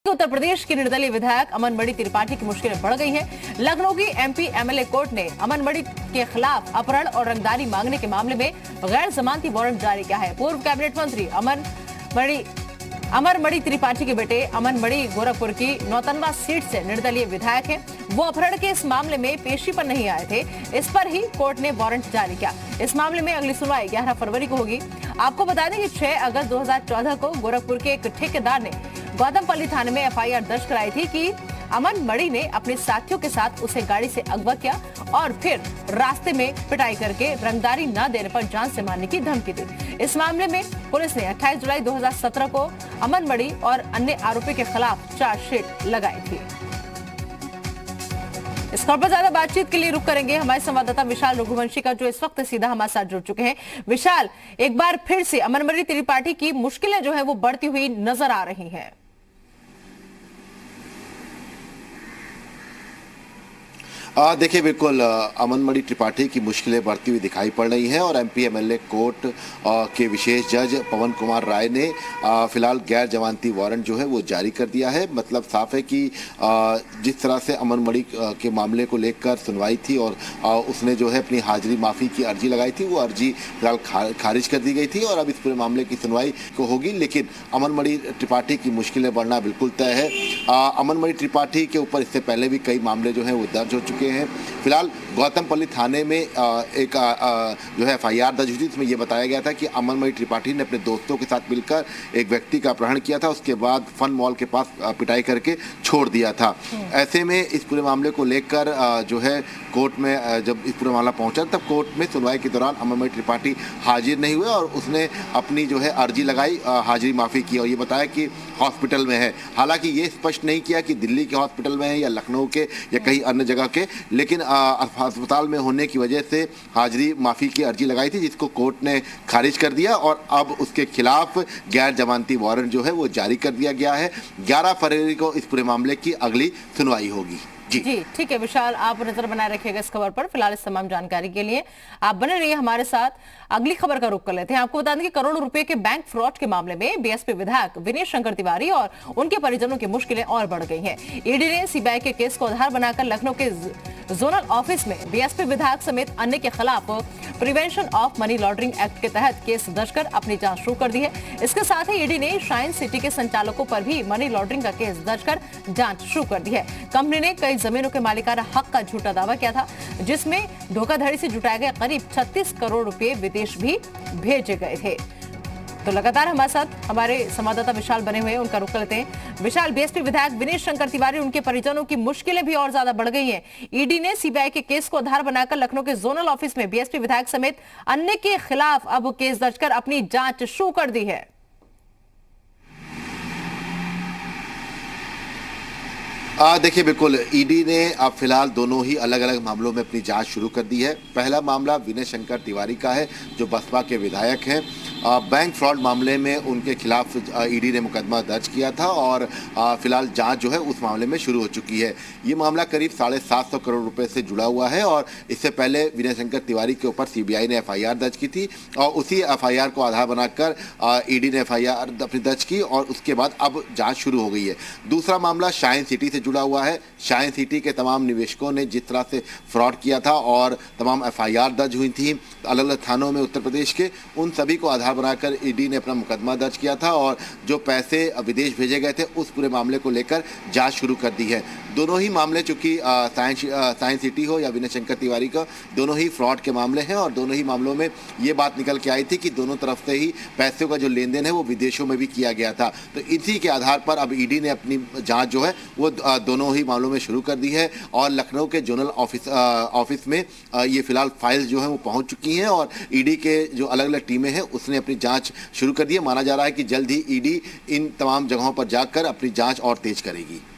उत्तर प्रदेश के निर्दलीय विधायक अमन मणि त्रिपाठी की मुश्किलें बढ़ गई हैं। लखनऊ की एमपी एमएलए कोर्ट ने अमन मणि के खिलाफ अपहरण और रंगदारी मांगने के मामले में गैर जमानती वारंट जारी किया है। पूर्व कैबिनेट मंत्री अमर मणि त्रिपाठी के बेटे अमन मणि गोरखपुर की नौतनवा सीट से निर्दलीय विधायक हैं। वो अपहरण के इस मामले में पेशी पर नहीं आए थे, इस पर ही कोर्ट ने वारंट जारी किया। इस मामले में अगली सुनवाई 11 फरवरी को होगी। आपको बता दें कि 6 अगस्त 2014 को गोरखपुर के एक ठेकेदार ने गौतमपल्ली थाने में एफआईआर दर्ज कराई थी कि अमन मणि ने अपने साथियों के साथ उसे गाड़ी से अगवा किया और फिर रास्ते में पिटाई करके रंगदारी न देने पर जान से मारने की धमकी दी। इस मामले में पुलिस ने 28 जुलाई 2017 को अमन मणि और अन्य आरोपी के खिलाफ चार्जशीट लगाई थी। इस खबर पर ज्यादा बातचीत के लिए रुक करेंगे हमारे संवाददाता विशाल रघुवंशी का, जो इस वक्त सीधा हमारे साथ जुड़ चुके हैं। विशाल, एक बार फिर से अमन मणि त्रिपाठी की मुश्किलें जो है वो बढ़ती हुई नजर आ रही हैं। देखिए, बिल्कुल अमन मणि त्रिपाठी की मुश्किलें बढ़ती हुई दिखाई पड़ रही हैं और एमपी एमएलए कोर्ट के विशेष जज पवन कुमार राय ने फिलहाल गैर जमानती वारंट जो है वो जारी कर दिया है। मतलब साफ है कि जिस तरह से अमन मणि के मामले को लेकर सुनवाई थी और उसने जो है अपनी हाजिरी माफ़ी की अर्जी लगाई थी, वो अर्जी फिलहाल खारिज कर दी गई थी और अब इस पूरे मामले की सुनवाई को होगी। लेकिन अमन मणि त्रिपाठी की मुश्किलें बढ़ना बिल्कुल तय है। अमन मणि त्रिपाठी के ऊपर इससे पहले भी कई मामले जो हैं वो दर्ज हो चुके हैं। फिलहाल गौतमपल्ली थाने में एक जो है एफआईआर दर्ज हुई थी, इसमें यह बताया गया था कि अमन मणि त्रिपाठी ने अपने दोस्तों के साथ मिलकर एक व्यक्ति का अपहरण किया था, उसके बाद फन मॉल के पास पिटाई करके छोड़ दिया था। ऐसे में इस पूरे मामले को लेकर जो है कोर्ट में जब इस पूरा मामला पहुंचा तब कोर्ट में सुनवाई के दौरान अमन मणि त्रिपाठी हाजिर नहीं हुए और उसने अपनी जो है अर्जी लगाई, हाजिरी माफ़ी की और ये बताया कि हॉस्पिटल में है। हालांकि ये स्पष्ट नहीं किया कि दिल्ली के हॉस्पिटल में है या लखनऊ के या कहीं अन्य जगह के, लेकिन अस्पताल में होने की वजह से हाजिरी माफ़ी की अर्जी लगाई थी, जिसको कोर्ट ने खारिज कर दिया और अब उसके खिलाफ गैर जमानती वारंट जो है वो जारी कर दिया गया है। 11 फरवरी को इस पूरे मामले की अगली सुनवाई होगी। जी ठीक है विशाल, आप नजर बनाए रखिएगा इस खबर पर। फिलहाल इस तमाम जानकारी के लिए आप बने रहिए हमारे साथ। अगली खबर का रुख कर लेते हैं। आपको बता दें कि करोड़ों रुपए के बैंक फ्रॉड के मामले में बीएसपी विधायक विनय शंकर तिवारी और उनके परिजनों की मुश्किलें और बढ़ गई हैं। ईडी ने सीबीआई के केस को आधार बनाकर लखनऊ के जोनल ऑफिस में बीएसपी विधायक समेत अन्य के खिलाफ prevention of money laundering act के तहत केस दर्ज कर अपनी जांच शुरू कर दी है। इसके साथ ही ईडी ने शाइन सिटी के संचालकों पर भी मनी लॉन्ड्रिंग का केस दर्ज कर जांच शुरू कर दी है। कंपनी ने कई जमीनों के मालिकाना हक का झूठा दावा किया था, जिसमें धोखाधड़ी से जुटाए गए करीब 36 करोड़ रुपए विदेश भी भेजे गए थे। तो लगातार हमारे साथ हमारे संवाददाता विशाल बने हुए हैं, उनका रुख करते हैं। विशाल, बीएसपी विधायक विनय शंकर तिवारी उनके परिजनों की मुश्किलें भी और ज्यादा बढ़ गई हैं। ईडी ने सीबीआई के केस को आधार बनाकर लखनऊ के जोनल ऑफिस में बीएसपी विधायक समेत अन्य के खिलाफ अब केस दर्ज कर अपनी जांच शुरू कर दी है। देखिए, बिल्कुल ईडी ने अब फिलहाल दोनों ही अलग अलग मामलों में अपनी जांच शुरू कर दी है। पहला मामला विनय शंकर तिवारी का है, जो बसपा के विधायक हैं। बैंक फ्रॉड मामले में उनके खिलाफ ईडी ने मुकदमा दर्ज किया था और फिलहाल जांच जो है उस मामले में शुरू हो चुकी है। ये मामला करीब 750 करोड़ रुपए से जुड़ा हुआ है और इससे पहले विनय शंकर तिवारी के ऊपर सीबीआई ने एफआईआर दर्ज की थी और उसी एफआईआर को आधार बनाकर ईडी ने एफआईआर अपनी दर्ज की और उसके बाद अब जाँच शुरू हो गई है। दूसरा मामला शाइन सिटी से जुड़ा हुआ है। शाइन सिटी के तमाम निवेशकों ने जिस तरह से फ्रॉड किया था और तमाम एफआईआर दर्ज हुई थी अलग अलग थानों में उत्तर प्रदेश के, उन सभी को आधार बनाकर ईडी ने अपना मुकदमा दर्ज किया था और जो पैसे विदेश भेजे गए थे उस पूरे मामले को लेकर जांच शुरू कर दी है। दोनों ही मामले, चूंकि साइंस सिटी हो या विनय शंकर तिवारी का, दोनों ही फ्रॉड के मामले हैं और दोनों ही मामलों में ये बात निकल के आई थी कि दोनों तरफ से ही पैसों का जो लेन देन है वो विदेशों में भी किया गया था। तो इसी के आधार पर अब ईडी ने अपनी जाँच जो है वो दोनों ही मामलों में शुरू कर दी है और लखनऊ के जोनल ऑफिस में ये फिलहाल फाइल्स जो हैं वो पहुंच चुकी हैं और ईडी के जो अलग अलग टीमें हैं उसने अपनी जांच शुरू कर दी है। माना जा रहा है कि जल्द ही ईडी इन तमाम जगहों पर जाकर अपनी जांच और तेज करेगी।